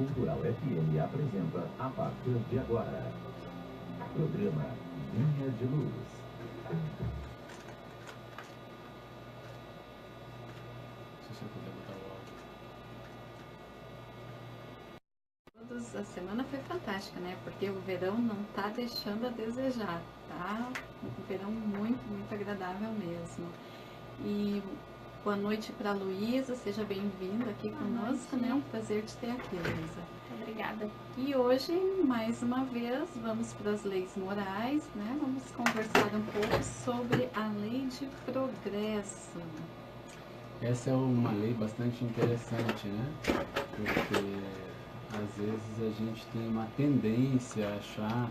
Cultural FM apresenta, a partir de agora, programa Linha de Luz. Se você puder botar o áudio. A semana foi fantástica, né? Porque o verão não tá deixando a desejar, tá? Um verão muito, muito agradável mesmo. E boa noite para a Luísa, seja bem-vinda aqui conosco, né? É um prazer te ter aqui, Luísa. Obrigada. E hoje, mais uma vez, vamos para as leis morais, né? Vamos conversar um pouco sobre a lei de progresso. Essa é uma lei bastante interessante, né? Porque às vezes a gente tem uma tendência a achar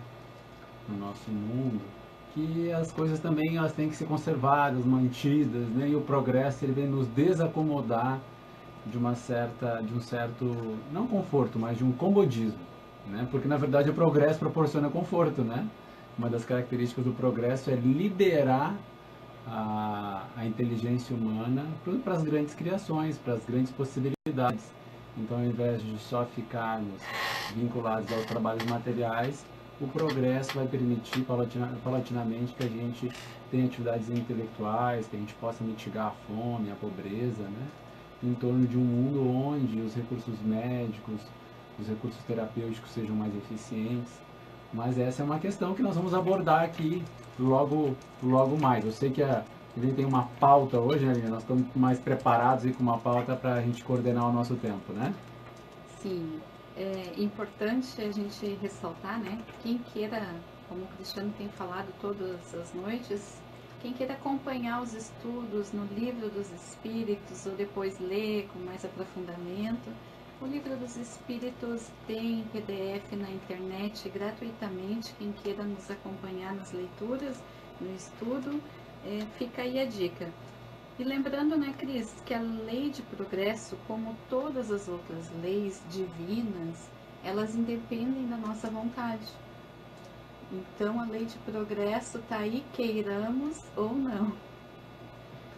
no nosso mundo que as coisas também elas têm que ser conservadas, mantidas, né? E o progresso ele vem nos desacomodar de um certo, não conforto, mas de um comodismo, né? Porque na verdade o progresso proporciona conforto, né? Uma das características do progresso é liberar a inteligência humana para as grandes criações, para as grandes possibilidades. Então, ao invés de só ficarmos vinculados aos trabalhos materiais, o progresso vai permitir paulatinamente que a gente tenha atividades intelectuais, que a gente possa mitigar a fome, a pobreza, né? Em torno de um mundo onde os recursos médicos, os recursos terapêuticos sejam mais eficientes. Mas essa é uma questão que nós vamos abordar aqui logo mais. Eu sei que a gente tem uma pauta hoje, né, Lina? Nós estamos mais preparados e com uma pauta para a gente coordenar o nosso tempo, né? Sim, é importante a gente ressaltar, né? Quem queira, como o Cristiano tem falado todas as noites, quem queira acompanhar os estudos no Livro dos Espíritos ou depois ler com mais aprofundamento, o Livro dos Espíritos tem PDF na internet gratuitamente. Quem queira nos acompanhar nas leituras, no estudo, fica aí a dica. E lembrando, né, Cris, que a lei de progresso, como todas as outras leis divinas, elas independem da nossa vontade. Então, a lei de progresso está aí, queiramos ou não.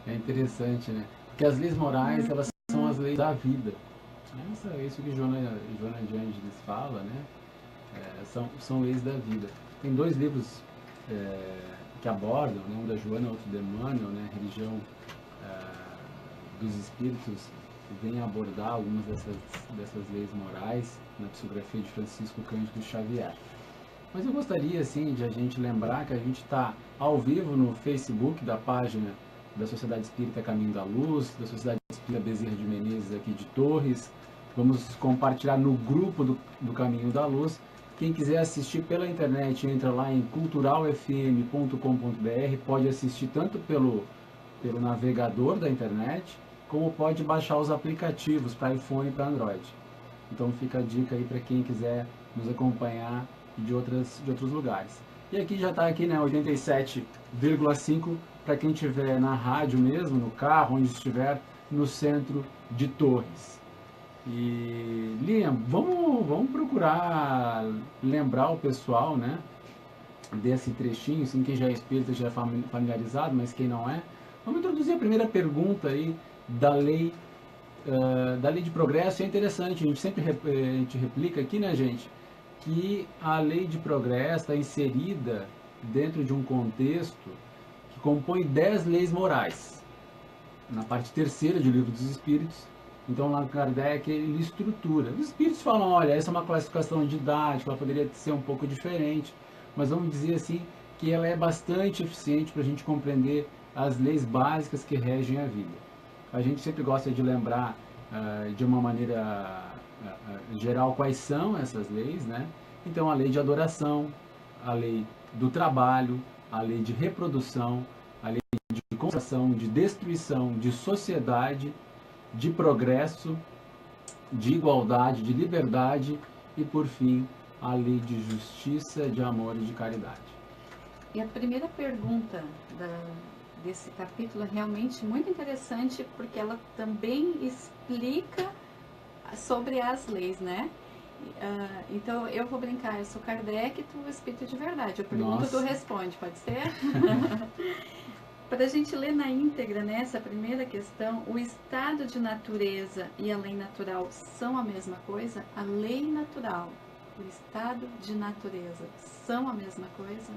É interessante, né? Porque as leis morais, elas são as leis da vida. É isso que Joana de Ângeles fala, né? São leis da vida. Tem dois livros que abordam, né? Um da Joana, outro de Emmanuel, né? A religião dos espíritos vem abordar algumas dessas leis morais na psicografia de Francisco Cândido Xavier. Mas eu gostaria, assim, de a gente lembrar que a gente está ao vivo no Facebook da página da Sociedade Espírita Caminho da Luz, da Sociedade Espírita Bezerra de Menezes aqui de Torres. Vamos compartilhar no grupo do Caminho da Luz. Quem quiser assistir pela internet, entra lá em culturalfm.com.br, pode assistir tanto pelo navegador da internet, como pode baixar os aplicativos para iPhone e para Android. Então fica a dica aí para quem quiser nos acompanhar de outros lugares. E aqui já está aqui, né, 87,5 para quem estiver na rádio mesmo, no carro, onde estiver, no centro de Torres. E Liam, vamos procurar lembrar o pessoal, né, desse trechinho, assim, quem já é espírita já é familiarizado, mas quem não é. Vamos introduzir a primeira pergunta aí da lei de progresso. É interessante, a gente sempre a gente replica aqui, né, gente, que a lei de progresso está inserida dentro de um contexto que compõe 10 leis morais, na parte terceira do Livro dos Espíritos. Então, lá Kardec, ele estrutura. Os espíritos falam, olha, essa é uma classificação didática, ela poderia ser um pouco diferente, mas vamos dizer assim, que ela é bastante eficiente para a gente compreender as leis básicas que regem a vida. A gente sempre gosta de lembrar de uma maneira geral quais são essas leis, né? Então, a lei de adoração, a lei do trabalho, a lei de reprodução, a lei de conservação, de destruição, de sociedade, de progresso, de igualdade, de liberdade e, por fim, a lei de justiça, de amor e de caridade. E a primeira pergunta desse capítulo é realmente muito interessante, porque ela também explica sobre as leis, né? Então eu vou brincar, eu sou Kardec e tu Espírito de Verdade. Eu pergunto, tu responde, pode ser? Para a gente ler na íntegra, né, essa primeira questão, o estado de natureza e a lei natural são a mesma coisa? A lei natural, o estado de natureza são a mesma coisa?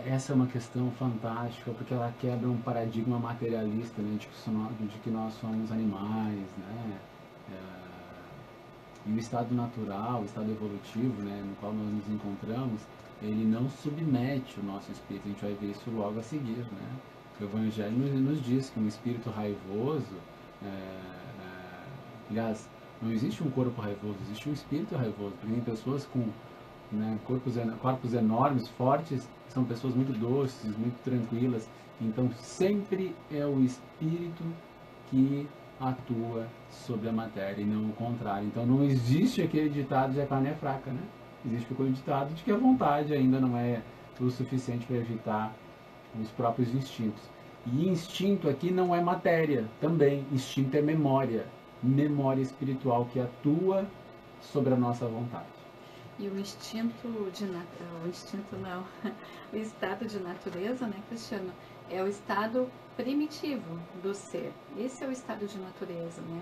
Essa é uma questão fantástica, porque ela quebra um paradigma materialista, né, de que nós somos animais, né? E o estado natural, o estado evolutivo, né, no qual nós nos encontramos, ele não submete o nosso espírito. A gente vai ver isso logo a seguir, né? O Evangelho nos diz que um espírito raivoso, aliás, não existe um corpo raivoso, existe um espírito raivoso, porque tem pessoas com, né, corpos enormes, fortes, são pessoas muito doces, muito tranquilas. Então sempre é o espírito que atua sobre a matéria e não o contrário. Então não existe aquele ditado de a carne é fraca, né? Existe aquele ditado de que a vontade ainda não é o suficiente para evitar os próprios instintos. E instinto aqui não é matéria também, instinto é memória espiritual que atua sobre a nossa vontade. E o instinto o instinto não, o estado de natureza, né, Cristiano, é o estado primitivo do ser. Esse é o estado de natureza, né?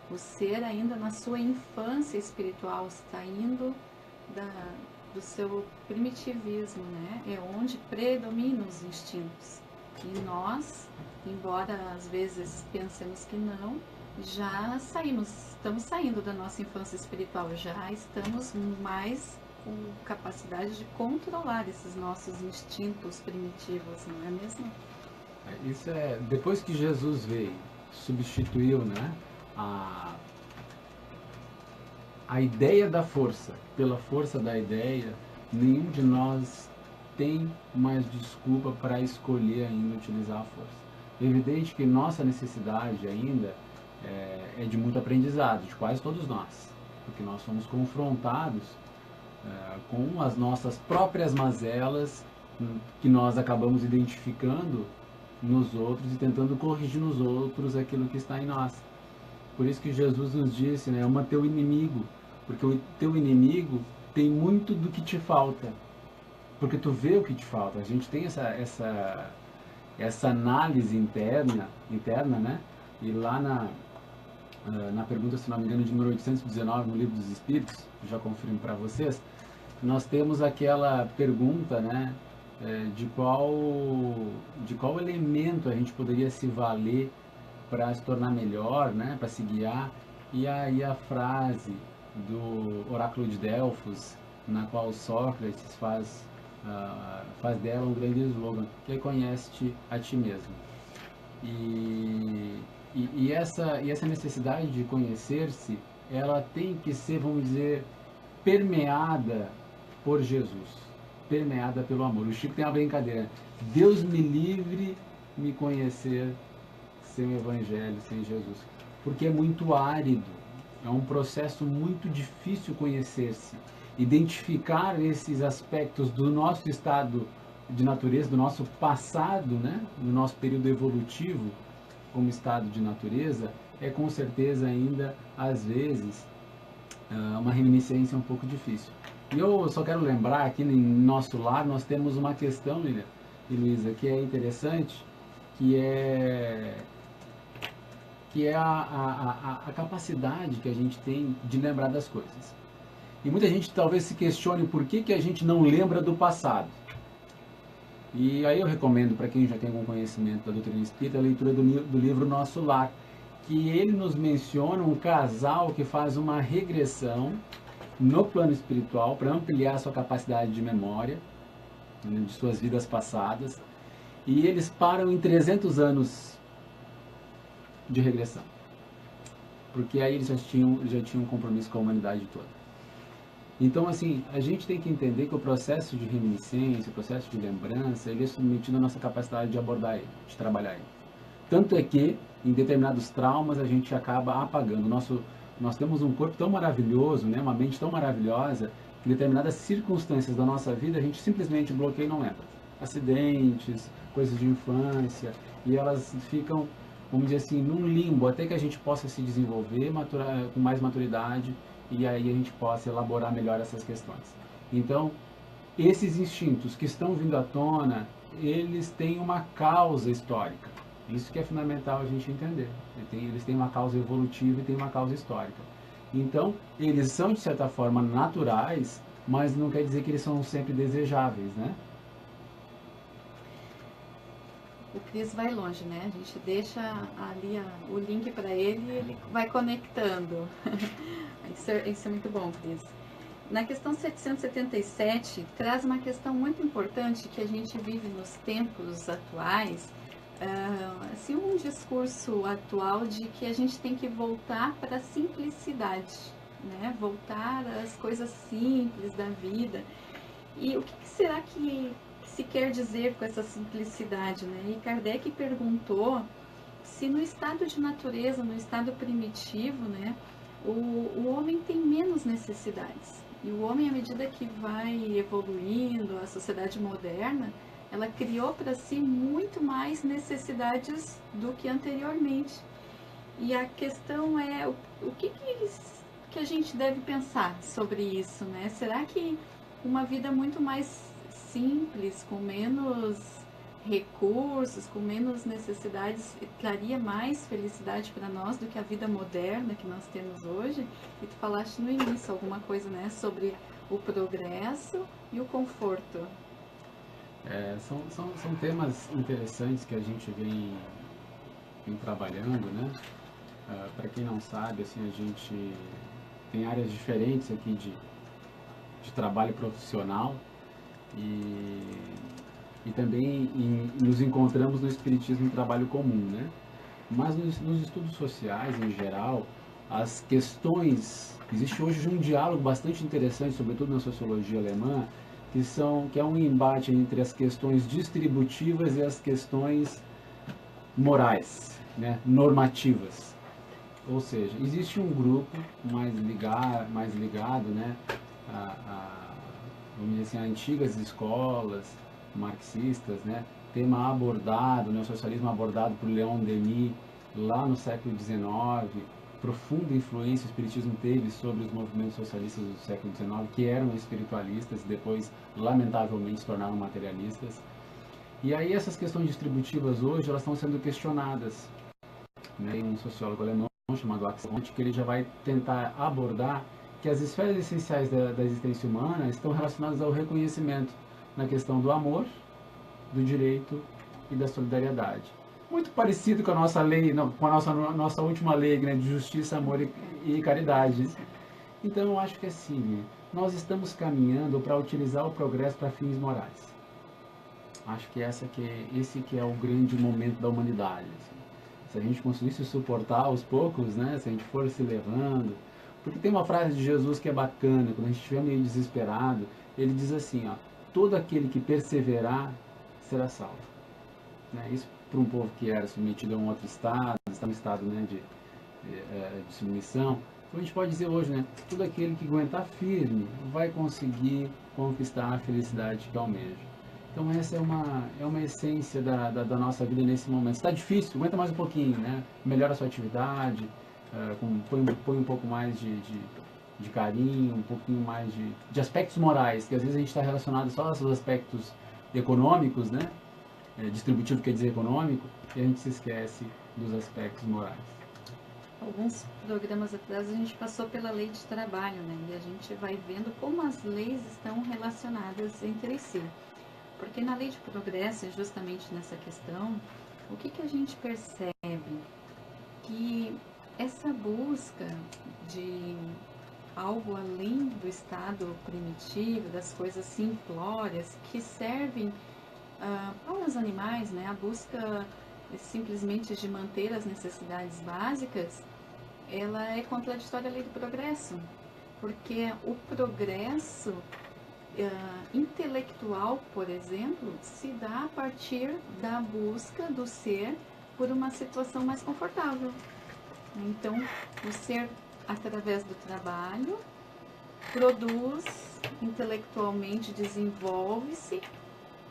O ser ainda na sua infância espiritual, saindo do seu primitivismo, né? É onde predominam os instintos. E nós, embora às vezes pensemos que não, já estamos saindo da nossa infância espiritual, já estamos mais com capacidade de controlar esses nossos instintos primitivos, não é mesmo? Isso depois que Jesus veio, substituiu, né, a ideia da força pela força da ideia, nenhum de nós tem mais desculpa para escolher ainda utilizar a força. É evidente que nossa necessidade ainda é de muito aprendizado, de quase todos nós, porque nós somos confrontados com as nossas próprias mazelas que nós acabamos identificando nos outros e tentando corrigir nos outros aquilo que está em nós. Por isso que Jesus nos disse, né, ama teu inimigo, porque o teu inimigo tem muito do que te falta, porque tu vê o que te falta. A gente tem essa análise interna, né? E lá na pergunta, se não me engano, de número 819 no Livro dos Espíritos, já confirmo para vocês, nós temos aquela pergunta, né, de qual elemento a gente poderia se valer para se tornar melhor, né, para se guiar. E aí a frase do Oráculo de Delfos, na qual Sócrates faz dela um grande slogan, que é conhece-te a ti mesmo. E essa necessidade de conhecer-se, ela tem que ser, vamos dizer, permeada por Jesus, permeada pelo amor. O Chico tem uma brincadeira: Deus me livre me conhecer sem o Evangelho, sem Jesus, porque é muito árido, é um processo muito difícil conhecer-se, identificar esses aspectos do nosso estado de natureza, do nosso passado, né, do nosso período evolutivo como estado de natureza, é com certeza ainda, às vezes, uma reminiscência um pouco difícil. E eu só quero lembrar que no nosso lar nós temos uma questão, Lilian e Luísa, que é interessante, que é a capacidade que a gente tem de lembrar das coisas. E muita gente talvez se questione por que a gente não lembra do passado. E aí eu recomendo para quem já tem algum conhecimento da doutrina espírita a leitura do livro Nosso Lar, que ele nos menciona um casal que faz uma regressão no plano espiritual para ampliar sua capacidade de memória, né, de suas vidas passadas, e eles param em 300 anos de regressão, porque aí eles já tinham um compromisso com a humanidade toda. Então, assim, a gente tem que entender que o processo de reminiscência, o processo de lembrança, ele é submetido à nossa capacidade de abordar ele, de trabalhar ele. Tanto é que, em determinados traumas, a gente acaba apagando. Nós temos um corpo tão maravilhoso, né, uma mente tão maravilhosa, que em determinadas circunstâncias da nossa vida, a gente simplesmente bloqueia e não lembra. Acidentes, coisas de infância, e elas ficam, vamos dizer assim, num limbo, até que a gente possa se desenvolver com mais maturidade, e aí a gente possa elaborar melhor essas questões. Então, esses instintos que estão vindo à tona, eles têm uma causa histórica. Isso que é fundamental a gente entender. Eles têm uma causa evolutiva e têm uma causa histórica. Então, eles são, de certa forma, naturais, mas não quer dizer que eles são sempre desejáveis, né? O Cris vai longe, né? A gente deixa ali o link para ele e ele vai conectando. Isso é muito bom, Cris. Na questão 777, traz uma questão muito importante que a gente vive nos tempos atuais, assim, um discurso atual de que a gente tem que voltar para a simplicidade, né? Voltar às coisas simples da vida. E o que será que se quer dizer com essa simplicidade, né? E Kardec perguntou se no estado de natureza, no estado primitivo, né, o homem tem menos necessidades. E o homem, à medida que vai evoluindo, a sociedade moderna, ela criou para si muito mais necessidades do que anteriormente. E a questão é, o que a gente deve pensar sobre isso, né? Será que uma vida muito mais simples, com menos recursos, com menos necessidades, traria mais felicidade para nós do que a vida moderna que nós temos hoje? E tu falaste no início alguma coisa, né, sobre o progresso e o conforto. São temas interessantes que a gente vem trabalhando, né? Para quem não sabe, assim, a gente tem áreas diferentes aqui de trabalho profissional e também nos encontramos no Espiritismo em trabalho comum, né? Mas nos estudos sociais, em geral, as questões... Existe hoje um diálogo bastante interessante, sobretudo na sociologia alemã, que é um embate entre as questões distributivas e as questões morais, né? Normativas. Ou seja, existe um grupo mais ligado, né, vamos dizer assim, a antigas escolas marxistas, né, tema abordado, né, o socialismo abordado por Leon Denis lá no século XIX, profunda influência o espiritismo teve sobre os movimentos socialistas do século XIX, que eram espiritualistas e depois, lamentavelmente, se tornaram materialistas. E aí essas questões distributivas hoje, elas estão sendo questionadas. Né? Um sociólogo alemão chamado Axel Honneth, que ele já vai tentar abordar que as esferas essenciais da existência humana estão relacionadas ao reconhecimento na questão do amor, do direito e da solidariedade. Muito parecido com a nossa lei, não, com a nossa última lei, né, de justiça, amor e caridade. Então eu acho que assim, nós estamos caminhando para utilizar o progresso para fins morais. Acho que esse que é o grande momento da humanidade. Assim. Se a gente conseguisse suportar aos poucos, né, se a gente for se levando. Porque tem uma frase de Jesus que é bacana, quando a gente estiver meio desesperado, ele diz assim, ó, todo aquele que perseverar será salvo. Né? Isso para um povo que era submetido a um outro estado, está no estado, né, de submissão. Então a gente pode dizer hoje, né, todo aquele que aguentar firme vai conseguir conquistar a felicidade que almeja. Então essa é uma essência da nossa vida nesse momento. Está difícil, aguenta mais um pouquinho, né? Melhora a sua atividade, põe um pouco mais de carinho, um pouquinho mais de aspectos morais, que às vezes a gente está relacionado só aos aspectos econômicos, né? Distributivo quer dizer econômico, e a gente se esquece dos aspectos morais. Alguns programas atrás a gente passou pela lei de trabalho, né? E a gente vai vendo como as leis estão relacionadas entre si. Porque na lei de progresso, justamente nessa questão, o que a gente percebe? Que essa busca de algo além do estado primitivo, das coisas simplórias, que servem para os animais, né? A busca simplesmente de manter as necessidades básicas, ela é contraditória à lei do progresso. Porque o progresso intelectual, por exemplo, se dá a partir da busca do ser por uma situação mais confortável. Então, o ser, através do trabalho, produz intelectualmente, desenvolve-se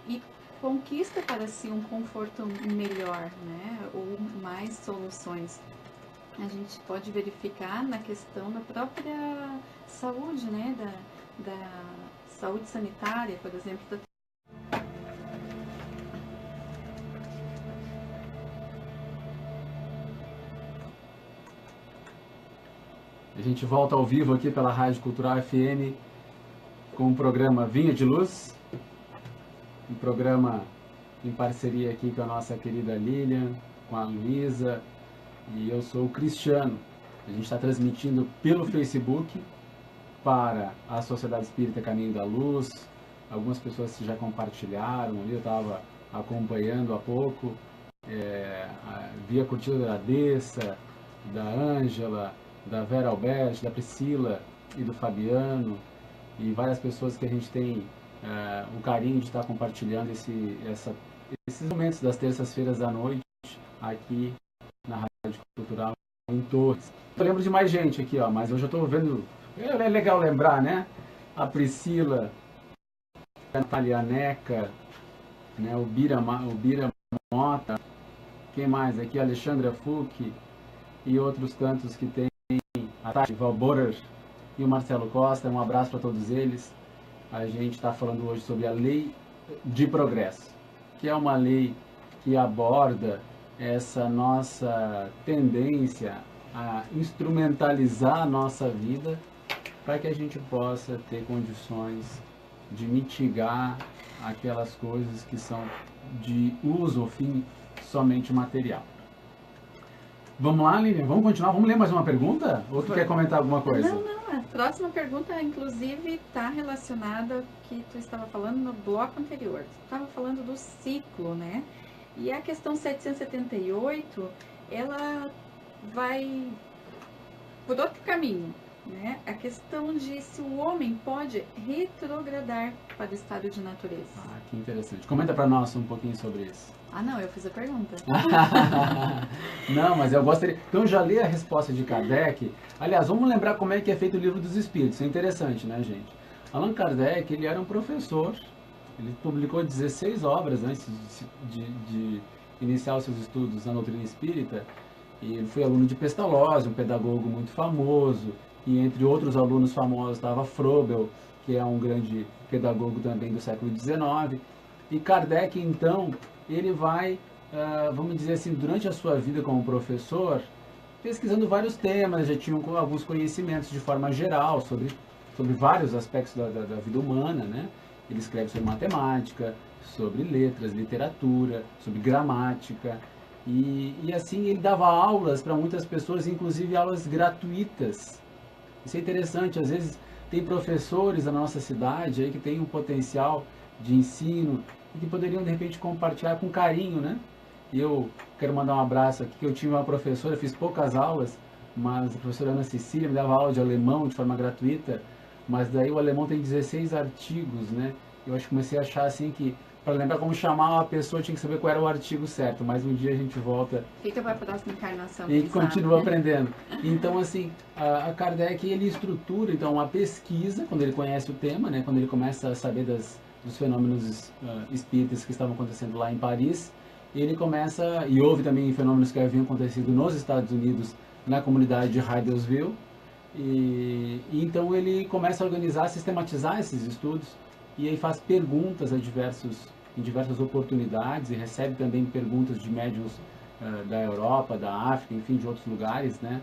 e conquista para si um conforto melhor, né? Ou mais soluções. A gente pode verificar na questão da própria saúde, né? Da saúde sanitária, por exemplo, A gente volta ao vivo aqui pela Rádio Cultural FM com o programa Vinha de Luz, um programa em parceria aqui com a nossa querida Lilian, com a Luísa, e eu sou o Cristiano. A gente está transmitindo pelo Facebook para a Sociedade Espírita Caminho da Luz. Algumas pessoas já compartilharam, ali eu estava acompanhando há pouco, via curtida da Dessa, da Ângela, da Vera Alberti, da Priscila e do Fabiano, e várias pessoas que a gente tem o carinho de estar compartilhando esses momentos das terças-feiras à noite aqui na Rádio Cultural em Torres. Eu lembro de mais gente aqui, ó, mas eu já estou vendo, é legal lembrar, né? A Priscila, a Natália Neca, né? o Bira Mota, quem mais aqui? A Alexandra Fuch e outros tantos que tem, a Tati Valborer e o Marcelo Costa. Um abraço para todos eles. A gente está falando hoje sobre a Lei de Progresso, que é uma lei que aborda essa nossa tendência a instrumentalizar a nossa vida para que a gente possa ter condições de mitigar aquelas coisas que são de uso ou fim somente material. Vamos lá, Lilian? Vamos continuar? Vamos ler mais uma pergunta? Ou tu quer comentar alguma coisa? Não. A próxima pergunta, inclusive, está relacionada ao que tu estava falando no bloco anterior. Tu estava falando do ciclo, né? E a questão 778, ela vai por outro caminho, né? A questão de se o homem pode retrogradar para o estado de natureza. Ah, que interessante. Comenta para nós um pouquinho sobre isso. Ah, não, eu fiz a pergunta. Não, mas eu gostaria... Então, já li a resposta de Kardec. Aliás, vamos lembrar como é que é feito o Livro dos Espíritos. Isso é interessante, né, gente? Allan Kardec, ele era um professor. Ele publicou 16 obras antes de iniciar os seus estudos na doutrina espírita. E ele foi aluno de Pestalozzi, um pedagogo muito famoso. E entre outros alunos famosos estava Froebel, que é um grande pedagogo também do século XIX. E Kardec, então, ele vai, vamos dizer assim, durante a sua vida como professor, pesquisando vários temas, já tinha alguns conhecimentos de forma geral sobre vários aspectos da vida humana, né? Ele escreve sobre matemática, sobre letras, literatura, sobre gramática, e assim ele dava aulas para muitas pessoas, inclusive aulas gratuitas. Isso é interessante, às vezes tem professores na nossa cidade aí que tem um potencial de ensino e que poderiam de repente compartilhar com carinho, né? E eu quero mandar um abraço aqui, que eu tive uma professora, fiz poucas aulas, mas a professora Ana Cecília me dava aula de alemão de forma gratuita, mas daí o alemão tem 16 artigos, né? Eu acho que comecei a achar assim que, para lembrar como chamar uma pessoa, tinha que saber qual era o artigo certo, mas um dia a gente volta... Fica para a próxima encarnação. E continua aprendendo. Então, assim, a Kardec, ele estrutura, então, uma pesquisa, quando ele conhece o tema, né? Quando ele começa a saber dos fenômenos espíritas que estavam acontecendo lá em Paris, ele começa, e houve também fenômenos que haviam acontecido nos Estados Unidos, na comunidade de Hydelsville, e então ele começa a organizar, sistematizar esses estudos, e aí faz perguntas em diversas oportunidades, e recebe também perguntas de médiuns da Europa, da África, enfim, de outros lugares, né?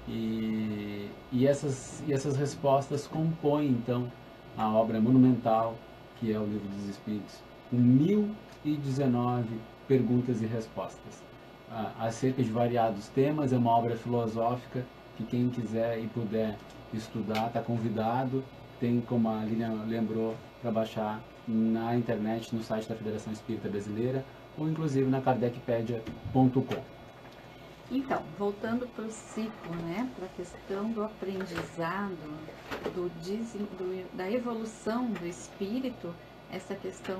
E essas respostas compõem, então, a obra monumental que é o Livro dos Espíritos, com 1019 perguntas e respostas, acerca de variados temas. É uma obra filosófica que quem quiser e puder estudar está convidado. Tem, como a Lilian lembrou, para baixar na internet, no site da Federação Espírita Brasileira, ou inclusive na kardecpedia.com. Então, voltando para o ciclo, né, para a questão do aprendizado, da evolução do espírito, essa questão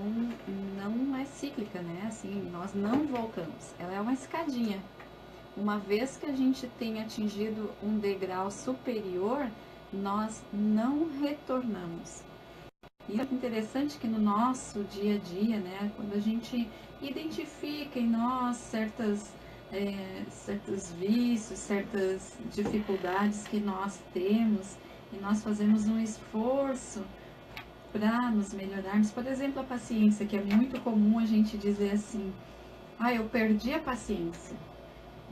não é cíclica, né? Assim, nós não voltamos. Ela é uma escadinha. Uma vez que a gente tem atingido um degrau superior, nós não retornamos. E é interessante que no nosso dia a dia, né, quando a gente identifica em nós certos vícios, certas dificuldades que nós temos, e nós fazemos um esforço para nos melhorarmos. Por exemplo, a paciência, que é muito comum a gente dizer assim, eu perdi a paciência.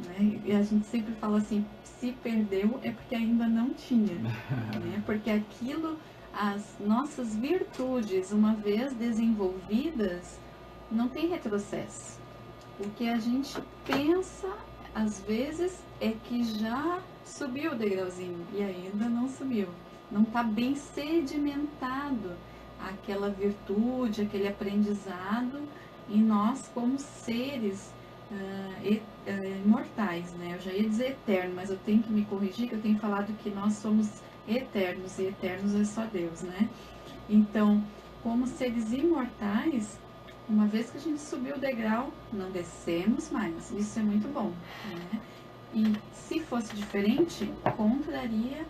Né? E a gente sempre fala assim, se perdeu é porque ainda não tinha. Né? Porque aquilo, as nossas virtudes, uma vez desenvolvidas, não tem retrocesso. O que a gente pensa, às vezes, é que já subiu o degrauzinho e ainda não subiu. Não está bem sedimentado aquela virtude, aquele aprendizado em nós como seres imortais, né? Eu já ia dizer eterno, mas eu tenho que me corrigir, que eu tenho falado que nós somos eternos, e eternos é só Deus, né? Então, como seres imortais, uma vez que a gente subiu o degrau, não descemos mais. Isso é muito bom, né? E se fosse diferente, contraria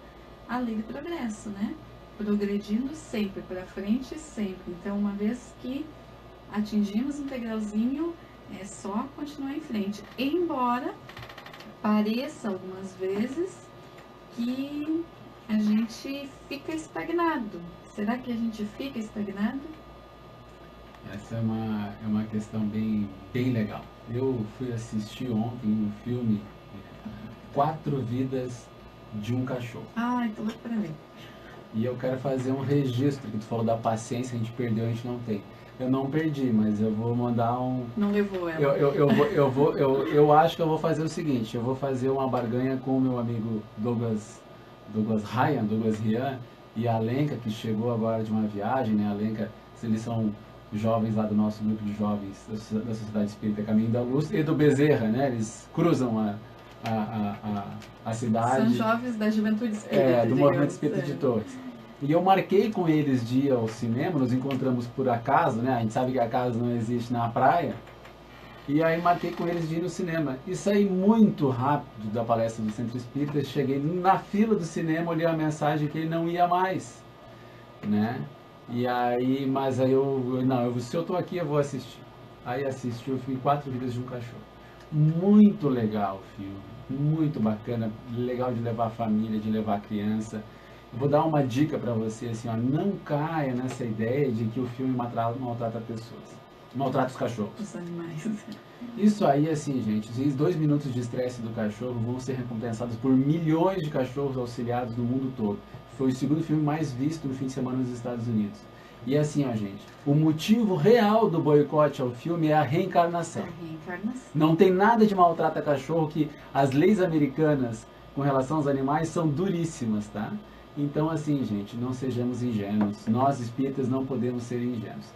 a lei do progresso, né? Progredindo sempre, para frente sempre. Então, uma vez que atingimos um degrauzinho, é só continuar em frente. Embora pareça algumas vezes que a gente fica estagnado. Será que a gente fica estagnado? Essa é uma questão bem legal. Eu fui assistir ontem um filme 4 Vidas de um Cachorro. Tô louco pra ver. E eu quero fazer um registro, que tu falou da paciência, a gente perdeu, a gente não tem. Eu não perdi, mas eu vou mandar um... Não levou ela. Eu acho que eu vou fazer o seguinte, eu vou fazer uma barganha com o meu amigo Douglas Rian, e a Lenka, que chegou agora de uma viagem, né? A Lenka, eles são jovens lá do nosso grupo de jovens da Sociedade Espírita Caminho da Luz, e do Bezerra, né? Eles cruzam a cidade. São jovens da Juventude Espírita. Do Movimento Espírita de Torres. E eu marquei com eles de ir ao cinema, nos encontramos por acaso, né? A gente sabe que acaso não existe na praia. E aí marquei com eles de ir no cinema. E saí muito rápido da palestra do Centro Espírita, cheguei na fila do cinema, olhei a mensagem que ele não ia mais, né? E aí, mas aí se eu tô aqui eu vou assistir. Aí assisti o filme 4 Vidas de um Cachorro. Muito legal o filme, muito bacana, legal de levar a família, de levar a criança. Eu vou dar uma dica para você, assim, não caia nessa ideia de que o filme maltrata pessoas, maltrata os cachorros. Os animais. Isso aí, assim, gente, esses 2 minutos de estresse do cachorro vão ser recompensados por milhões de cachorros auxiliados no mundo todo. Foi o 2º filme mais visto no fim de semana nos Estados Unidos. E assim, gente, o motivo real do boicote ao filme é a reencarnação. Não tem nada de maltrata cachorro, que as leis americanas com relação aos animais são duríssimas, tá? Então, assim, gente, não sejamos ingênuos. Nós, espíritas, não podemos ser ingênuos.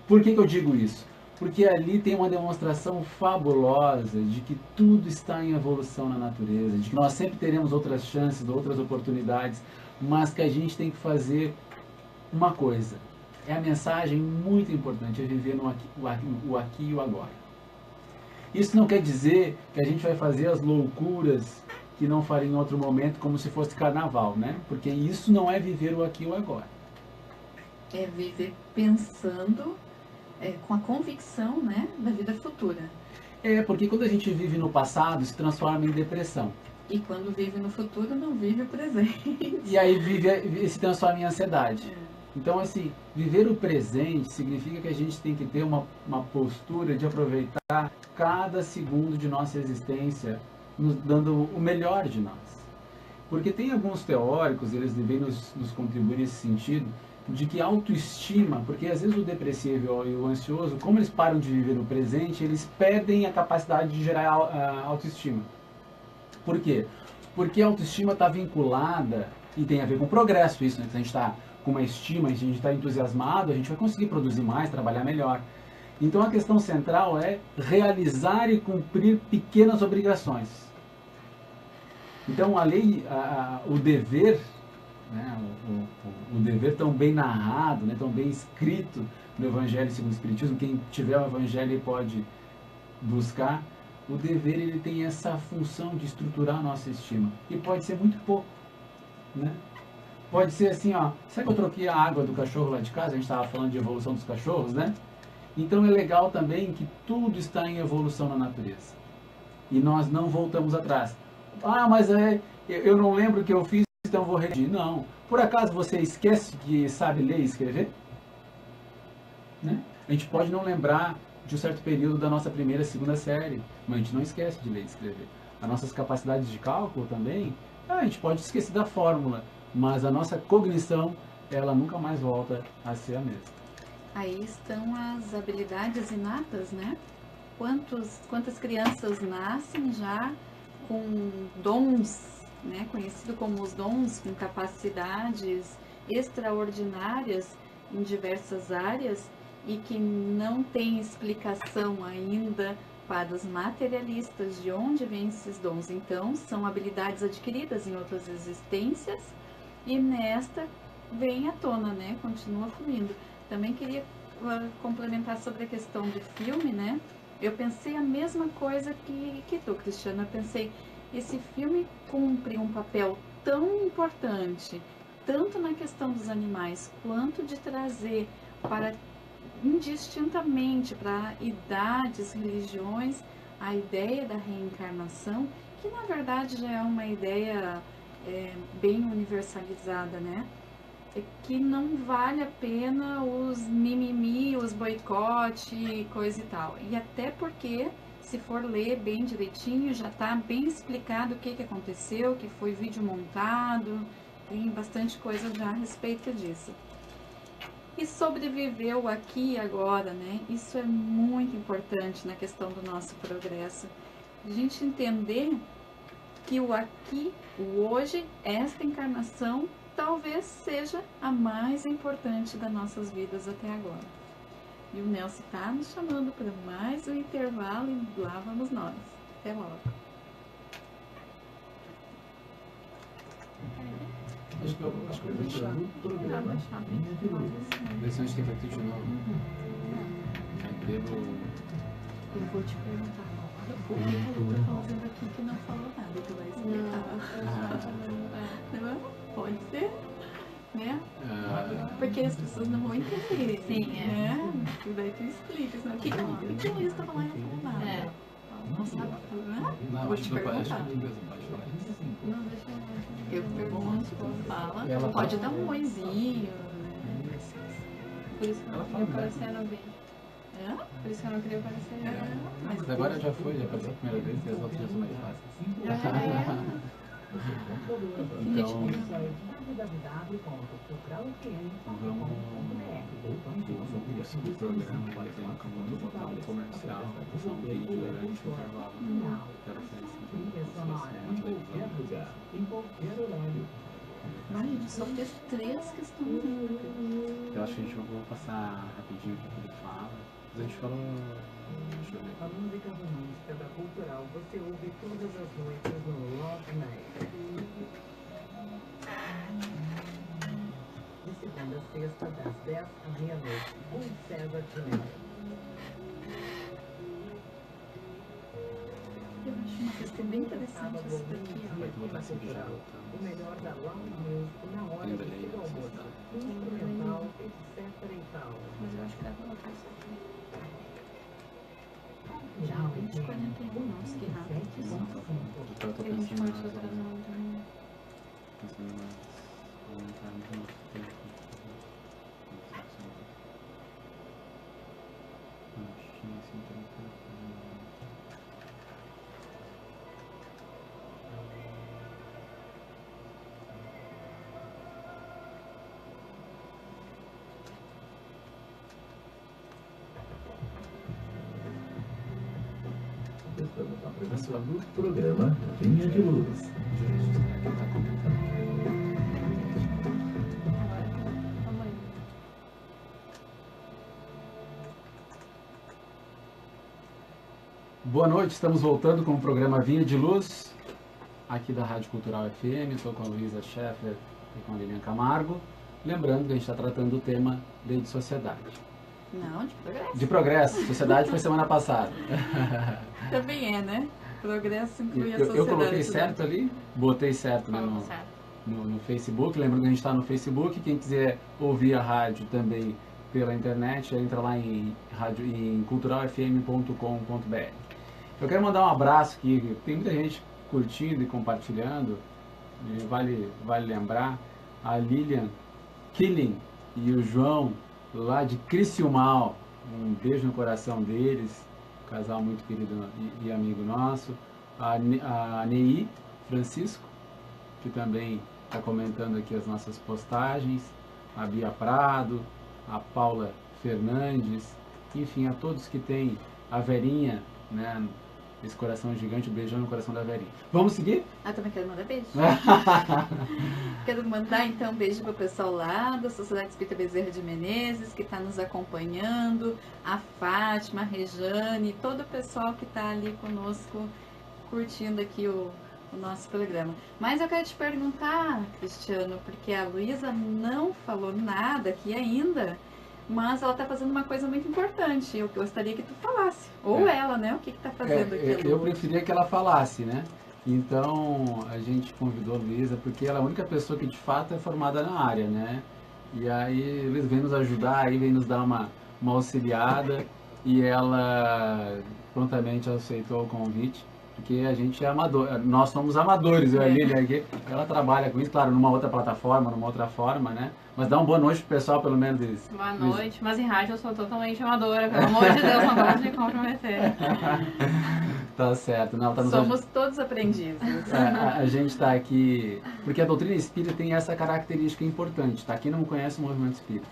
Por que eu digo isso? Porque ali tem uma demonstração fabulosa de que tudo está em evolução na natureza, de que nós sempre teremos outras chances, outras oportunidades, mas que a gente tem que fazer uma coisa. É a mensagem muito importante, é viver no aqui e o agora. Isso não quer dizer que a gente vai fazer as loucuras que não faria em outro momento, como se fosse carnaval, né? Porque isso não é viver o aqui e o agora. É viver pensando com a convicção, né, da vida futura. Porque quando a gente vive no passado, se transforma em depressão. E quando vive no futuro, não vive o presente. E aí se transforma em ansiedade. Então, assim, viver o presente significa que a gente tem que ter uma postura de aproveitar cada segundo de nossa existência, nos dando o melhor de nós. Porque tem alguns teóricos, eles devem nos contribuir nesse sentido, de que autoestima, porque às vezes o depressivo e o ansioso, como eles param de viver no presente, eles perdem a capacidade de gerar autoestima. Por quê? Porque a autoestima está vinculada, e tem a ver com progresso isso, né? Se a gente está com uma estima, a gente está entusiasmado, a gente vai conseguir produzir mais, trabalhar melhor. Então a questão central é realizar e cumprir pequenas obrigações. Então a lei, o dever, né, o dever tão bem narrado, né, tão bem escrito no Evangelho segundo o Espiritismo, quem tiver o Evangelho pode buscar, o dever ele tem essa função de estruturar a nossa estima. E pode ser muito pouco, né? Pode ser assim, sabe que eu troquei a água do cachorro lá de casa? A gente estava falando de evolução dos cachorros, né? Então é legal também que tudo está em evolução na natureza. E nós não voltamos atrás. Mas eu não lembro o que eu fiz, então vou redigir. Não. Por acaso você esquece que sabe ler e escrever? né? A gente pode não lembrar de um certo período da nossa primeira, segunda série, mas a gente não esquece de ler e escrever. As nossas capacidades de cálculo também, a gente pode esquecer da fórmula, mas a nossa cognição, ela nunca mais volta a ser a mesma. Aí estão as habilidades inatas, né? Quantas crianças nascem já com dons, né? Conhecido como os dons, com capacidades extraordinárias em diversas áreas e que não tem explicação ainda para os materialistas de onde vêm esses dons. Então, são habilidades adquiridas em outras existências e nesta vem à tona, né? Continua fluindo. Também queria complementar sobre a questão do filme, né? Eu pensei a mesma coisa que tu, Cristiano. Eu pensei, esse filme cumpre um papel tão importante, tanto na questão dos animais, quanto de trazer para indistintamente para idades, religiões, a ideia da reencarnação, que na verdade já é uma ideia bem universalizada, né? Que não vale a pena os mimimi, os boicote, coisa e tal. E até porque, se for ler bem direitinho, já está bem explicado o que aconteceu, que foi vídeo montado, tem bastante coisa já a respeito disso. E sobreviveu aqui e agora, né? Isso é muito importante na questão do nosso progresso. A gente entender que o aqui, o hoje, esta encarnação, talvez seja a mais importante das nossas vidas até agora. E o Nelson está nos chamando para mais um intervalo e lá vamos nós. Até logo. Acho que eu vou deixar. Vê se a gente tem feito de novo. Eu vou te perguntar agora o que eu estou fazendo aqui que não falou nada, tu vai explicar. Pode ser, né? Porque as pessoas não vão entender. Sim, né? E daí tu explica, senão o que o Luiz tá falando e não falou nada. Não sabe, né? Vou te perguntar. Não, deixa Eu pergunto, fala. Ela Pode dar um oizinho, né? Por isso que eu não queria aparecer no vídeo. É? Por isso que eu não queria aparecer. Mas agora já foi, já apareceu a primeira vez e as outras já são mais fáceis. Então, vamos programa vai ter uma campanha comercial, um vídeo durante o intervalo. Quero oferecer em qualquer horário. Mas a gente só fez 3 questões. Eu acho que a gente vai passar rapidinho o que ele fala. Mas a gente falou. Deixa eu ver. A música romântica da Cultural você ouve todas as noites no Love Night. De segunda a sexta, das 10 à meia-noite, com César de Mello. Eu acho uma questão bem interessante essa daqui. Vai botar esse vídeo já. O melhor da Lounge Music na hora do seu almoço. Instrumental, etc e tal. Mas eu acho que dá pra botar isso aqui. Já 20h41, nossa, que rápido. Eu tô A gente pensando começou atrasando também. pensando mais. Vamos entrar no nosso tempo. Estamos apresentando o programa Linha de Luz. Boa noite, estamos voltando com o programa Vinha de Luz, aqui da Rádio Cultural FM. Estou com a Luísa Scheffer e com a Lilian Camargo. Lembrando que a gente está tratando do tema Lei de Sociedade. Não, de progresso. De progresso, sociedade foi semana passada. Também é, né? Progresso inclui a sociedade. Eu coloquei certo ali, botei certo, né, no Facebook. Lembrando que a gente está no Facebook. Quem quiser ouvir a rádio também pela internet, entra lá em culturalfm.com.br. Eu quero mandar um abraço aqui, tem muita gente curtindo e compartilhando, e vale lembrar, a Lilian Killing e o João lá de Criciúmal. Um beijo no coração deles, casal muito querido e amigo nosso. A Neí Francisco, que também está comentando aqui as nossas postagens. A Bia Prado, a Paula Fernandes, enfim, a todos que têm a Verinha, né? Esse coração gigante, um beijão no coração da Verinha. Vamos seguir? Também quero mandar beijo. Quero mandar então um beijo para o pessoal lá da Sociedade Espírita Bezerra de Menezes, que está nos acompanhando, a Fátima, a Rejane, todo o pessoal que está ali conosco, curtindo aqui o nosso programa. Mas eu quero te perguntar, Cristiano, porque a Luísa não falou nada aqui ainda, mas ela está fazendo uma coisa muito importante. Eu gostaria que tu falasse. Ou ela, né? O que está fazendo aqui? Eu preferia que ela falasse, né? Então, a gente convidou a Luísa, porque ela é a única pessoa que de fato é formada na área, né? E aí, eles vêm nos ajudar, aí vem nos dar uma auxiliada, e ela prontamente aceitou o convite, porque a gente é amador, nós somos amadores, eu e a Lília aqui, ela trabalha com isso, claro, numa outra plataforma, numa outra forma, né? Mas dá uma boa noite pro pessoal, pelo menos isso. Boa noite, mas em rádio eu sou totalmente amadora, pelo amor de Deus, não vamos me comprometer. Tá certo, não, tá nos Somos todos aprendizes. a gente está aqui, porque a doutrina espírita tem essa característica importante, tá? Quem não conhece o movimento espírita,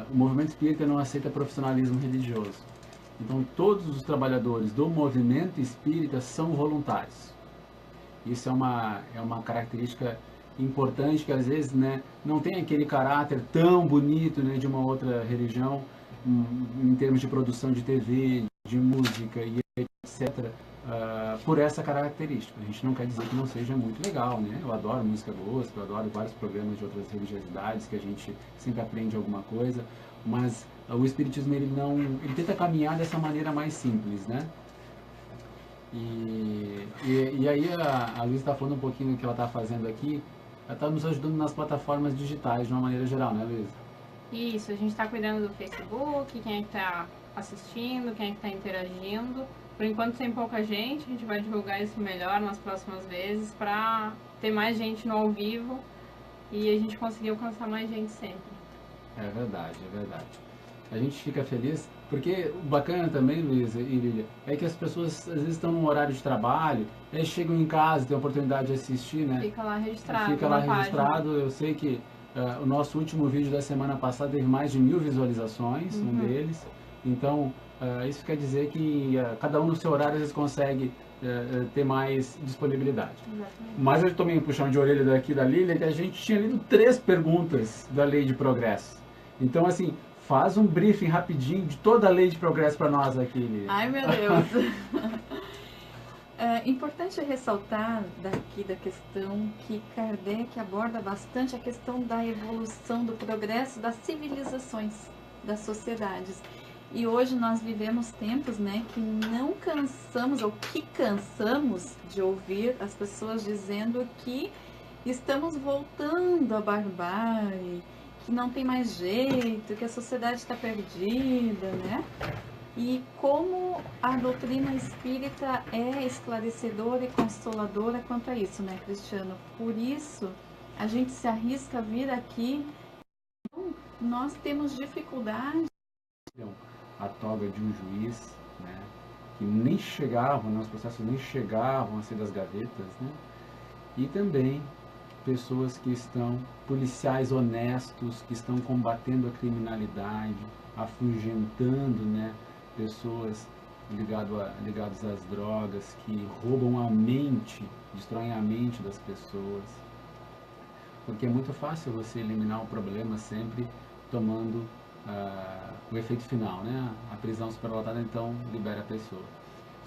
o movimento espírita não aceita profissionalismo religioso. Então, todos os trabalhadores do movimento espírita são voluntários. Isso é uma característica importante, que às vezes, né, não tem aquele caráter tão bonito, né, de uma outra religião, em termos de produção de TV, de música e etc., por essa característica. A gente não quer dizer que não seja muito legal, né? Eu adoro música gospel, eu adoro vários programas de outras religiosidades, que a gente sempre aprende alguma coisa, mas o Espiritismo ele tenta caminhar dessa maneira mais simples, né? E aí a Luísa está falando um pouquinho do que ela está fazendo aqui, ela está nos ajudando nas plataformas digitais de uma maneira geral, né, Luísa? Isso, a gente está cuidando do Facebook, quem é que está assistindo, quem é que está interagindo. Por enquanto tem pouca gente, a gente vai divulgar isso melhor nas próximas vezes para ter mais gente no ao vivo e a gente conseguir alcançar mais gente sempre. É verdade, é verdade. A gente fica feliz, porque o bacana também, Luísa e Lília, é que as pessoas às vezes estão num horário de trabalho, aí chegam em casa, têm a oportunidade de assistir, né? Fica lá registrado. Fica lá na registrado. página. Eu sei que o nosso último vídeo da semana passada teve mais de 1000 visualizações, um deles. Então, isso quer dizer que cada um no seu horário às vezes consegue ter mais disponibilidade. Exatamente. Mas eu tomei um puxão de orelha daqui da Lília, que a gente tinha lido 3 perguntas da Lei de Progresso. Então, assim, faz um briefing rapidinho de toda a Lei de Progresso para nós aqui, Lília. Ai, meu Deus. É importante ressaltar daqui da questão que Kardec aborda bastante a questão da evolução, do progresso das civilizações, das sociedades. E hoje nós vivemos tempos, né, que não cansamos, ou que cansamos de ouvir as pessoas dizendo que estamos voltando à barbárie, que não tem mais jeito, que a sociedade está perdida, né? E como a doutrina espírita é esclarecedora e consoladora quanto a isso, né, Cristiano? Por isso, a gente se arrisca a vir aqui, nós temos dificuldade. A toga de um juiz, né, que nem chegavam, né, os processos nem chegavam a ser das gavetas, né? E também pessoas que estão, policiais honestos, que estão combatendo a criminalidade, afugentando, né, pessoas ligadas às drogas, que roubam a mente, destroem a mente das pessoas. Porque é muito fácil você eliminar o problema sempre tomando o efeito final, né? A prisão superlotada então libera a pessoa.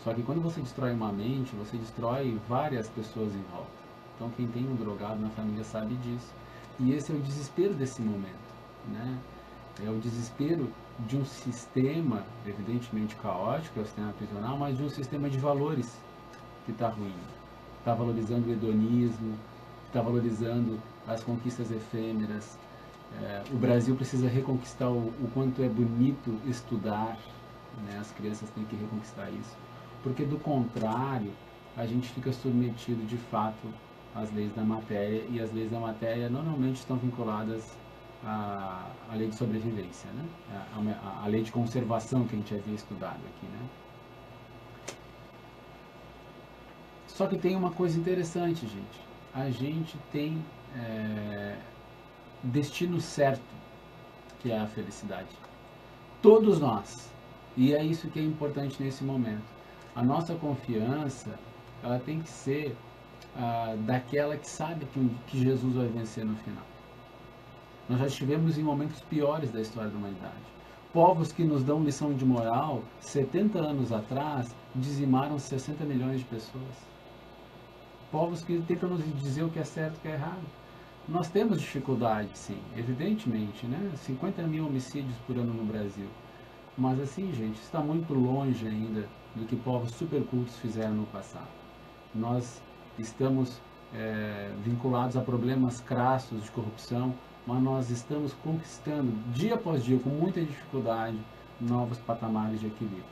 Só que quando você destrói uma mente, você destrói várias pessoas em volta. Então quem tem um drogado na família sabe disso. E esse é o desespero desse momento, né? É o desespero de um sistema evidentemente caótico, é o sistema prisional, mas de um sistema de valores que está ruim. Está valorizando o hedonismo, está valorizando as conquistas efêmeras. O Brasil precisa reconquistar o quanto é bonito estudar, né? As crianças têm que reconquistar isso, porque do contrário a gente fica submetido de fato às leis da matéria, e as leis da matéria normalmente estão vinculadas a lei de sobrevivência, né? A lei de conservação que a gente havia estudado aqui, né? Só que tem uma coisa interessante, gente. A gente tem destino certo, que é a felicidade. Todos nós. E é isso que é importante nesse momento. A nossa confiança, ela tem que ser daquela que sabe que Jesus vai vencer no final. Nós já estivemos em momentos piores da história da humanidade. Povos que nos dão lição de moral, 70 anos atrás, dizimaram 60 milhões de pessoas. Povos que tentam nos dizer o que é certo e o que é errado. Nós temos dificuldade, sim, evidentemente, né? 50 mil homicídios por ano no Brasil. Mas assim, gente, está muito longe ainda do que povos supercultos fizeram no passado. Nós estamos vinculados a problemas crassos de corrupção, mas nós estamos conquistando, dia após dia, com muita dificuldade, novos patamares de equilíbrio.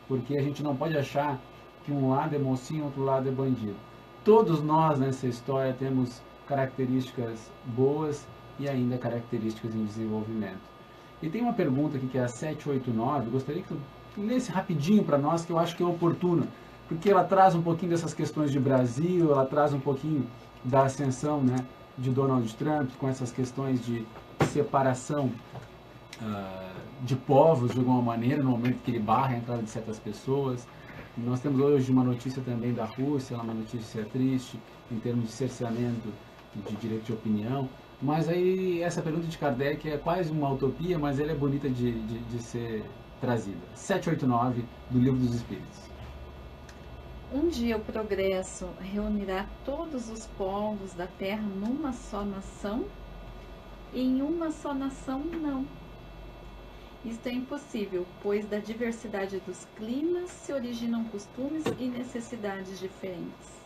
Porque a gente não pode achar que um lado é mocinho e outro lado é bandido. Todos nós nessa história temos características boas e ainda características em desenvolvimento. E tem uma pergunta aqui que é a 789, gostaria que tu lesse rapidinho para nós, que eu acho que é oportuna, porque ela traz um pouquinho dessas questões de Brasil, ela traz um pouquinho da ascensão, né, de Donald Trump, com essas questões de separação de povos, de alguma maneira, no momento que ele barra a entrada de certas pessoas. Nós temos hoje uma notícia também da Rússia, uma notícia triste, em termos de cerceamento de direito de opinião. Mas aí, essa pergunta de Kardec é quase uma utopia, mas ela é bonita de ser trazida. 789, do Livro dos Espíritos. Um dia o progresso reunirá todos os povos da Terra numa só nação? Em uma só nação, não. Isto é impossível, pois da diversidade dos climas se originam costumes e necessidades diferentes.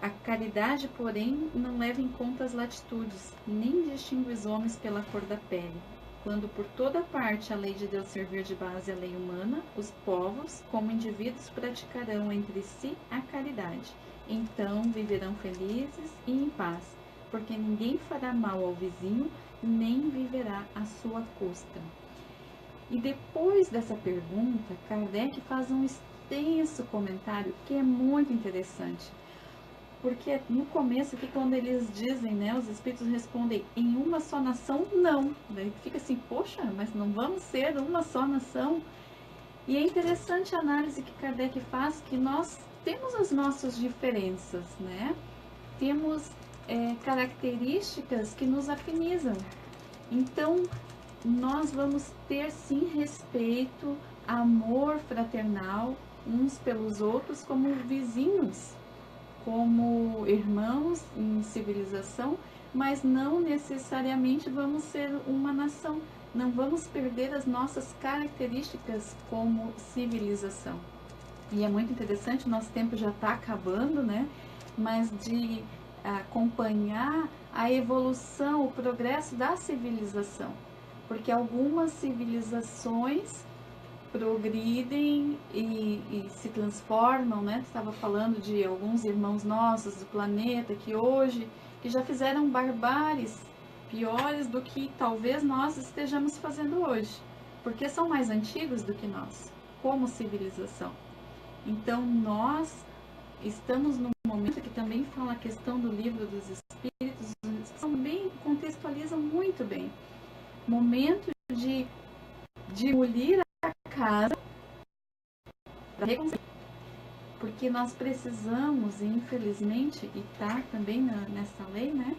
A caridade, porém, não leva em conta as latitudes, nem distingue os homens pela cor da pele. Quando por toda parte a lei de Deus servir de base à lei humana, os povos, como indivíduos, praticarão entre si a caridade. Então viverão felizes e em paz, porque ninguém fará mal ao vizinho, nem viverá à sua custa. E depois dessa pergunta, Kardec faz um extenso comentário que é muito interessante. Porque no começo aqui, quando eles dizem, né, os espíritos respondem em uma só nação, não. Daí fica assim, poxa, mas não vamos ser uma só nação? E é interessante a análise que Kardec faz, que nós temos as nossas diferenças, né? Temos características que nos afinizam. Então, nós vamos ter sim respeito, amor fraternal uns pelos outros como vizinhos, como irmãos em civilização, mas não necessariamente vamos ser uma nação. Não vamos perder as nossas características como civilização. E é muito interessante, nosso tempo já está acabando, né? Mas de acompanhar a evolução, o progresso da civilização. Porque algumas civilizações progridem e se transformam, né? Estava falando de alguns irmãos nossos do planeta que hoje já fizeram barbáries piores do que talvez nós estejamos fazendo hoje, porque são mais antigos do que nós, como civilização. Então nós estamos num momento que também fala a questão do Livro dos Espíritos, também contextualizam muito bem. Momento de demolir a casa para reconstruir. Porque nós precisamos, infelizmente, e está também nessa lei, né,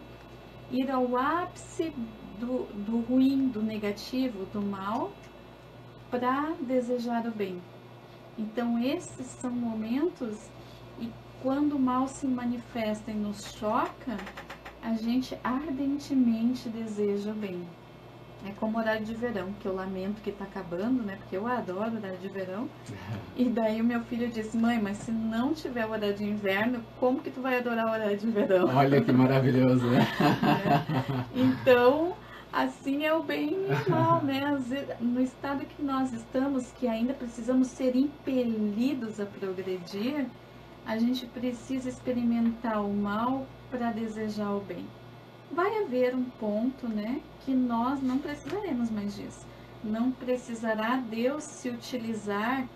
ir ao ápice do ruim, do negativo, do mal, para desejar o bem. Então, esses são momentos, e quando o mal se manifesta e nos choca, a gente ardentemente deseja o bem. É como horário de verão, que eu lamento que está acabando, né? Porque eu adoro horário de verão. E daí o meu filho disse, mãe, mas se não tiver horário de inverno, como que tu vai adorar o horário de verão? Olha que maravilhoso, né? Então, assim é o bem e o mal, né? No estado que nós estamos, que ainda precisamos ser impelidos a progredir, a gente precisa experimentar o mal para desejar o bem. vai haver um ponto, né, que nós não precisaremos mais disso. Não precisará Deus se utilizar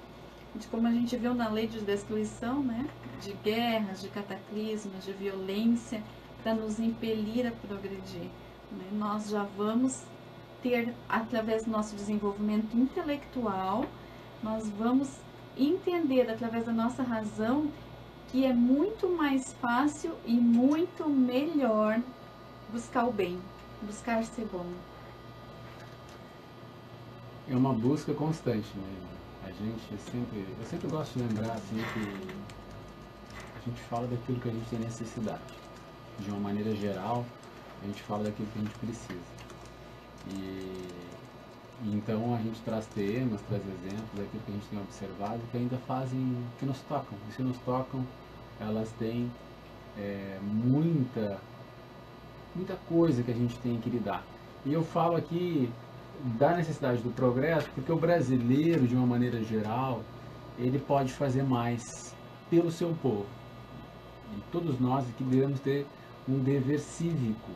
de, como a gente viu na lei de destruição, né, de guerras, de cataclismos, de violência, para nos impelir a progredir. Né? Nós já vamos ter, através do nosso desenvolvimento intelectual, nós vamos entender através da nossa razão que é muito mais fácil e muito melhor buscar o bem, buscar ser bom. É uma busca constante, né? Eu sempre gosto de lembrar assim que a gente fala daquilo que a gente tem necessidade. De uma maneira geral, a gente fala daquilo que a gente precisa. E então a gente traz temas, traz exemplos daquilo que a gente tem observado que ainda fazem, que nos tocam. E se nos tocam, elas têm muita coisa que a gente tem que lidar. E eu falo aqui da necessidade do progresso, porque o brasileiro, de uma maneira geral, ele pode fazer mais pelo seu povo. E todos nós aqui devemos ter um dever cívico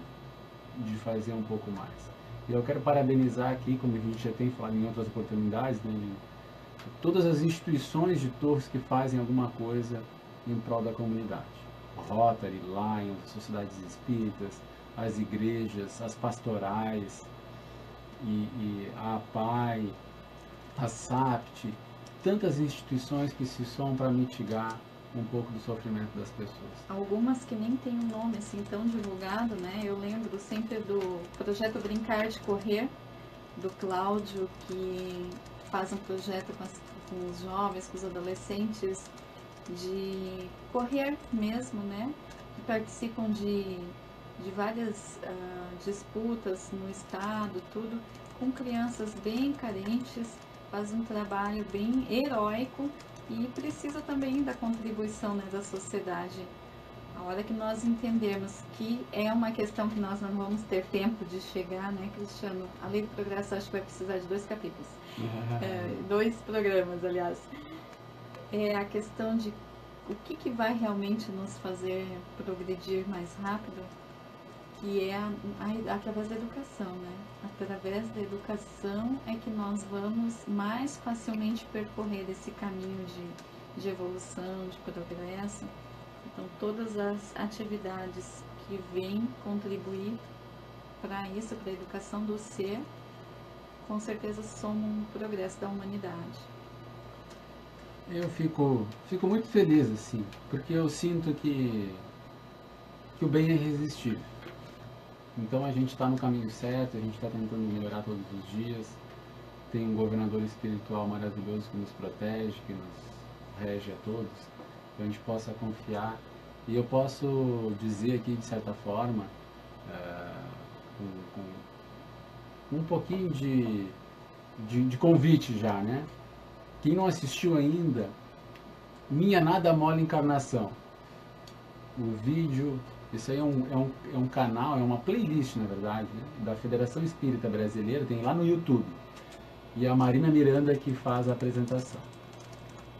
de fazer um pouco mais. E eu quero parabenizar aqui, como a gente já tem falado em outras oportunidades, né, de todas as instituições de Torres que fazem alguma coisa em prol da comunidade. Rotary, Lions, sociedades espíritas, as igrejas, as pastorais, e a APAI, a SAPT, tantas instituições que se somam para mitigar um pouco do sofrimento das pessoas. Algumas que nem tem um nome assim tão divulgado, né? Eu lembro sempre do projeto Brincar de Correr, do Cláudio, que faz um projeto com os jovens, com os adolescentes, de correr mesmo, né? Que participam de várias disputas no estado, tudo, com crianças bem carentes, faz um trabalho bem heróico e precisa também da contribuição, né, da sociedade. A hora que nós entendermos que é uma questão que nós não vamos ter tempo de chegar, né, Cristiano? A Lei do Progresso acho que vai precisar de 2 capítulos, 2 programas, aliás. É a questão de o que vai realmente nos fazer progredir mais rápido, que é através da educação, né? Através da educação é que nós vamos mais facilmente percorrer esse caminho de evolução, de progresso. Então, todas as atividades que vêm contribuir para isso, para a educação do ser, com certeza somam um progresso da humanidade. Eu fico muito feliz, assim, porque eu sinto que o bem é irresistível. Então a gente está no caminho certo, a gente está tentando melhorar todos os dias. Tem um governador espiritual maravilhoso que nos protege, que nos rege a todos, que a gente possa confiar. E eu posso dizer aqui, de certa forma, com um pouquinho de convite já, né? Quem não assistiu ainda, Minha Nada Mole Encarnação. O vídeo, isso aí é um canal, é uma playlist, na verdade, né, da Federação Espírita Brasileira, tem lá no YouTube. E a Marina Miranda que faz a apresentação.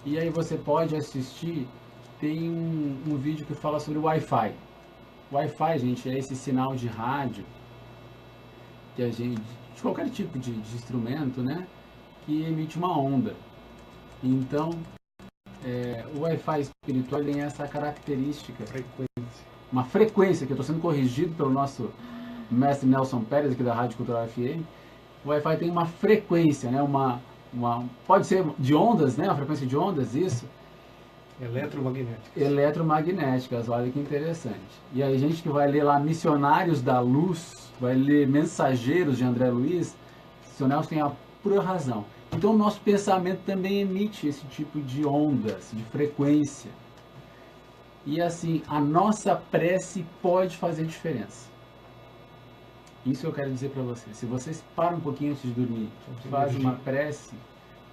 E aí você pode assistir, tem um vídeo que fala sobre o Wi-Fi. Wi-Fi, gente, é esse sinal de rádio que a gente, de qualquer tipo de instrumento, né, que emite uma onda. Então, o Wi-Fi espiritual tem essa característica, uma frequência, que eu estou sendo corrigido pelo nosso mestre Nelson Pérez, aqui da Rádio Cultural FM. O Wi-Fi tem uma frequência, né? Pode ser de ondas, né? A frequência de ondas, isso. Eletromagnéticas, olha que interessante. E aí, gente que vai ler lá Missionários da Luz, vai ler Mensageiros de André Luiz, o Sr. Nelson tem a pura razão. Então, o nosso pensamento também emite esse tipo de ondas, de frequência. E assim, a nossa prece pode fazer diferença. Isso eu quero dizer para você. Se vocês param um pouquinho antes de dormir, faz uma prece,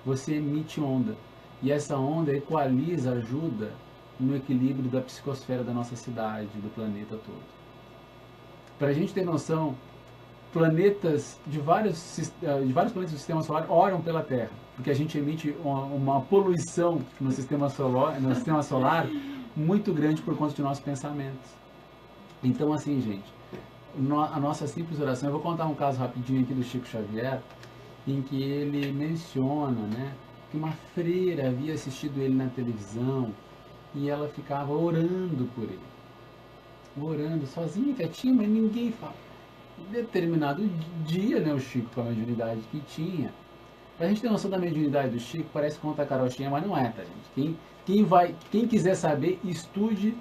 você emite onda. E essa onda equaliza, ajuda no equilíbrio da psicosfera da nossa cidade, do planeta todo. Para a gente ter noção, planetas de vários planetas do sistema solar oram pela Terra, porque a gente emite uma poluição no sistema solar muito grande por conta de nossos pensamentos. Então, assim, gente, a nossa simples oração. Eu vou contar um caso rapidinho aqui do Chico Xavier, em que ele menciona, né, que uma freira havia assistido ele na televisão e ela ficava orando por ele. Orando, sozinha, quietinha, mas ninguém fala. Em determinado dia, né, o Chico, com a mediunidade que tinha, pra gente ter noção da mediunidade do Chico, parece conta carochinha, mas não é, tá, gente? Quem quiser saber, estude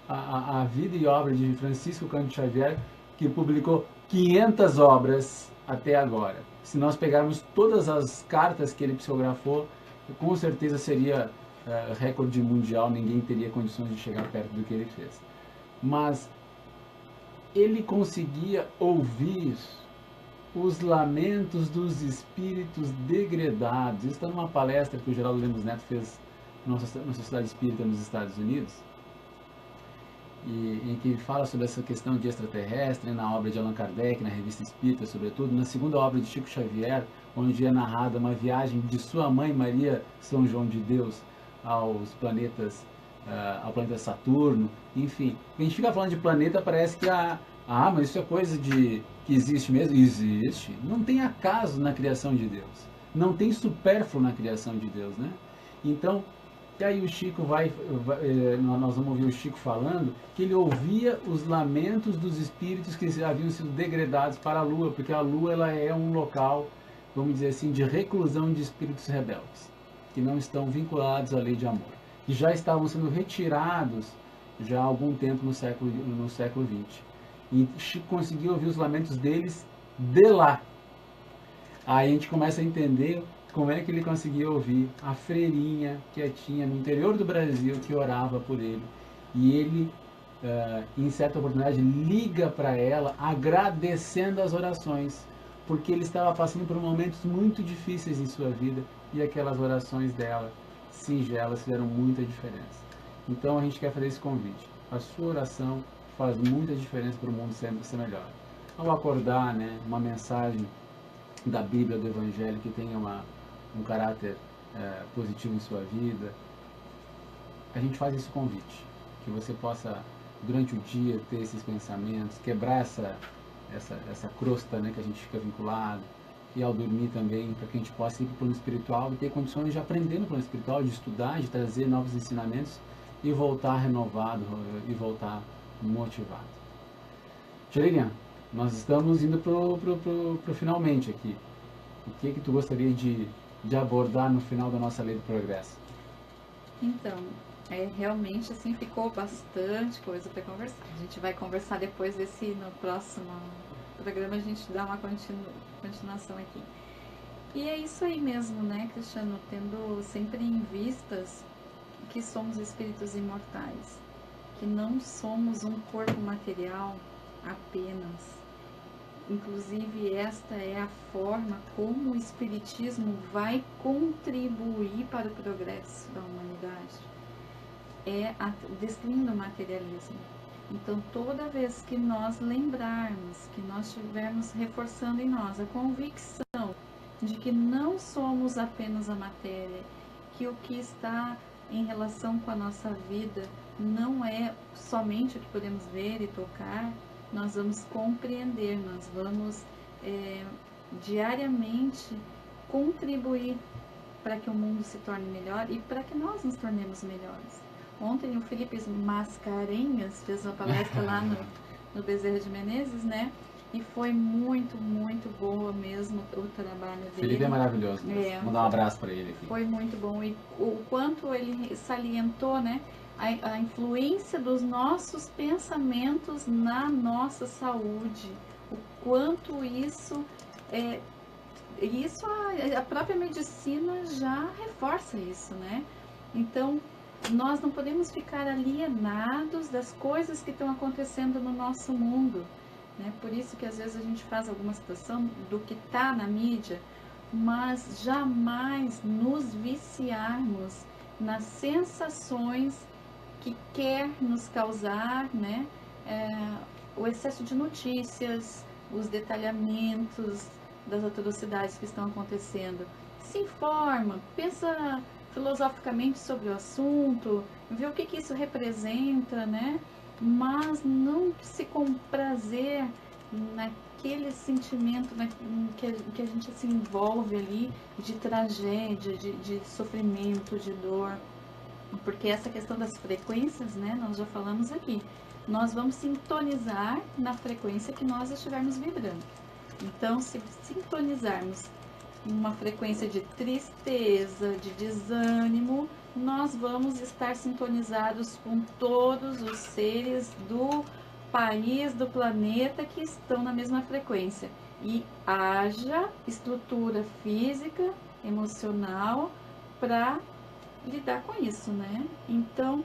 a vida e obra de Francisco Cândido Xavier, que publicou 500 obras até agora. Se nós pegarmos todas as cartas que ele psicografou, com certeza seria recorde mundial, ninguém teria condições de chegar perto do que ele fez. Mas ele conseguia ouvir os lamentos dos espíritos degredados. Isso está numa palestra que o Geraldo Lemos Neto fez na Sociedade Espírita nos Estados Unidos, em que fala sobre essa questão de extraterrestre, na obra de Allan Kardec, na Revista Espírita, sobretudo, na segunda obra de Chico Xavier, onde é narrada uma viagem de sua mãe Maria São João de Deus aos planetas, ao planeta Saturno, enfim. A gente fica falando de planeta, parece que mas isso é coisa que existe mesmo? Existe. Não tem acaso na criação de Deus. Não tem supérfluo na criação de Deus, né? Então, e aí o Chico nós vamos ouvir o Chico falando que ele ouvia os lamentos dos espíritos que haviam sido degradados para a Lua, porque a Lua ela é um local, vamos dizer assim, de reclusão de espíritos rebeldes, que não estão vinculados à lei de amor, que já estavam sendo retirados já há algum tempo no século XX. E Chico conseguiu ouvir os lamentos deles de lá. Aí a gente começa a entender como é que ele conseguia ouvir a freirinha quietinha no interior do Brasil que orava por ele. E ele, em certa oportunidade, liga para ela agradecendo as orações, porque ele estava passando por momentos muito difíceis em sua vida e aquelas orações dela, singelas, fizeram muita diferença. Então a gente quer fazer esse convite. A sua oração faz muita diferença para o mundo sempre ser melhor. Ao acordar, né, uma mensagem da Bíblia, do Evangelho, que tenha um caráter positivo em sua vida, a gente faz esse convite, que você possa, durante o dia, ter esses pensamentos, quebrar essa crosta, né, que a gente fica vinculado, e ao dormir também, para que a gente possa ir para o plano espiritual e ter condições de aprender no plano espiritual, de estudar, de trazer novos ensinamentos e voltar renovado e voltar motivado. Tia Lilian, nós estamos indo pro finalmente aqui. O que tu gostaria de abordar no final da nossa lei do progresso? Então, realmente assim ficou bastante coisa para conversar. A gente vai conversar depois no próximo programa, a gente dá uma continuação aqui. E é isso aí mesmo, né, Cristiano? Tendo sempre em vistas que somos espíritos imortais, que não somos um corpo material apenas. Inclusive, esta é a forma como o Espiritismo vai contribuir para o progresso da humanidade. Destruindo o materialismo. Então, toda vez que nós lembrarmos, que nós estivermos reforçando em nós a convicção de que não somos apenas a matéria, que o que está em relação com a nossa vida não é somente o que podemos ver e tocar, nós vamos compreender, nós vamos diariamente contribuir para que o mundo se torne melhor e para que nós nos tornemos melhores. Ontem o Felipe Mascarenhas fez uma palestra lá no Bezerra de Menezes, né? E foi muito, muito boa mesmo o trabalho dele. Felipe é maravilhoso. Vou dar um abraço para ele aqui. Foi muito bom. E o quanto ele salientou, né? A influência dos nossos pensamentos na nossa saúde. O quanto isso a própria medicina já reforça isso, né? Então, nós não podemos ficar alienados das coisas que estão acontecendo no nosso mundo, né? Por isso que às vezes a gente faz alguma citação do que está na mídia, mas jamais nos viciarmos nas sensações que quer nos causar, né? O excesso de notícias, os detalhamentos das atrocidades que estão acontecendo. Se informa, pensa filosoficamente sobre o assunto, vê o que isso representa, né? Mas não se comprazer naquele sentimento que a gente se envolve ali de tragédia, de sofrimento, de dor. Porque essa questão das frequências, né, nós já falamos aqui, nós vamos sintonizar na frequência que nós estivermos vibrando. Então, se sintonizarmos uma frequência de tristeza, de desânimo, nós vamos estar sintonizados com todos os seres do país, do planeta que estão na mesma frequência. E haja estrutura física, emocional para lidar com isso, né? Então,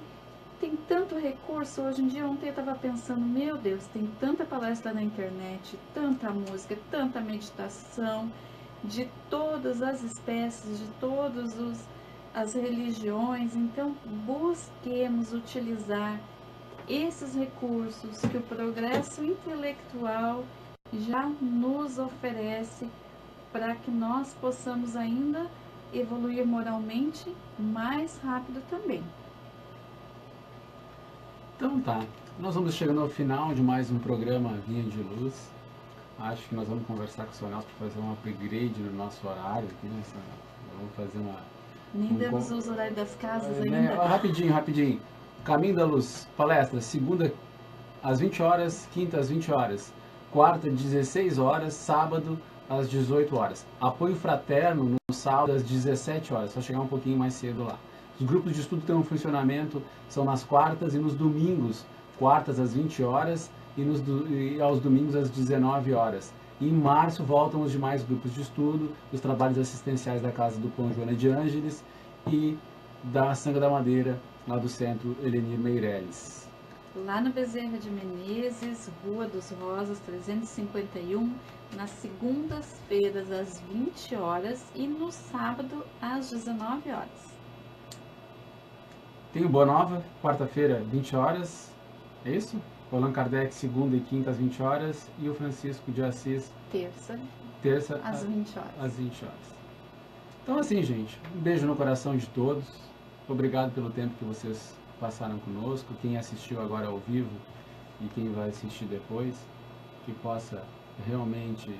tem tanto recurso. Hoje em dia, ontem eu estava pensando, meu Deus, tem tanta palestra na internet, tanta música, tanta meditação, de todas as espécies, de todas as religiões. Então, busquemos utilizar esses recursos que o progresso intelectual já nos oferece para que nós possamos ainda evoluir moralmente mais rápido também. Então tá, nós vamos chegando ao final de mais um programa Vinha de Luz. Acho que nós vamos conversar com o Sr. Nelson para fazer um upgrade no nosso horário aqui, né? Vamos fazer uma... Nem demos os horários das casas ainda. Né? Rapidinho. Caminho da Luz, palestra, segunda às 20 horas, quinta às 20 horas, quarta 16 horas, sábado às 18 horas. Apoio fraterno no sábado às 17 horas, só chegar um pouquinho mais cedo lá. Os grupos de estudo têm um funcionamento, são nas quartas e nos domingos, quartas às 20 horas e aos domingos às 19 horas. E em março voltam os demais grupos de estudo, os trabalhos assistenciais da Casa do Pão Joana de Ângeles e da Sanga da Madeira, lá do Centro Helenir Meirelles. Lá no Bezerra de Menezes, Rua dos Rosas, 351, nas segundas-feiras às 20 horas e no sábado às 19 horas. Tem o Boa Nova, quarta-feira, 20 horas, é isso? O Allan Kardec, segunda e quinta às 20 horas, e o Francisco de Assis, terça às 20 horas. Às 20 horas. Então assim, gente, um beijo no coração de todos. Obrigado pelo tempo que vocês passaram conosco. Quem assistiu agora ao vivo e quem vai assistir depois, que possa realmente